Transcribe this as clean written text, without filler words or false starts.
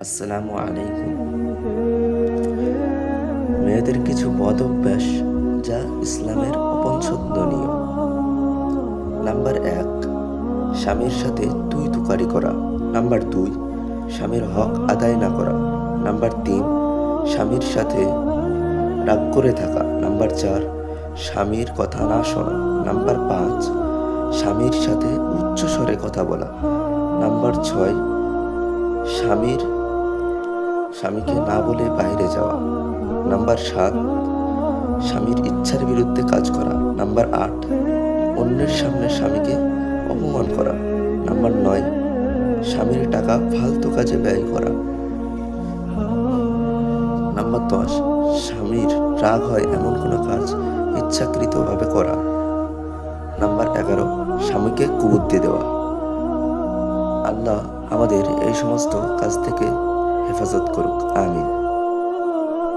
আসসালামু আলাইকুম। মেয়েদের কিছু বদ অভ্যাস যা ইসলামের অপছন্দনীয়। নাম্বার 1, স্বামীর সাথে তুই তুকারি করা। নাম্বার 2, স্বামীর হক আদায় না করা। নাম্বার 3, স্বামীর সাথে রাগ করে থাকা। নাম্বার 4, স্বামীর কথা না শোনা। নাম্বার 5, স্বামীর সাথে উচ্চ স্বরে কথা বলা। নাম্বার 6, স্বামীকে না বলে বাইরে যাওয়া। নাম্বার 7, স্বামীর ইচ্ছার বিরুদ্ধে কাজ করা। নাম্বার 8, অন্যের সামনে স্বামীকে অপমান করা। নাম্বার 9, স্বামীর টাকা ফালতু কাজে ব্যয় করা। নাম্বার 10, স্বামীর রাগ হয় এমন কোনো কাজ ইচ্ছাকৃতভাবে করা। নাম্বার 11, স্বামীকে কুবুদ্ধি দেওয়া। আল্লাহ আমাদের এই সমস্ত কাজ থেকে হেফাজত করুক, আমিন।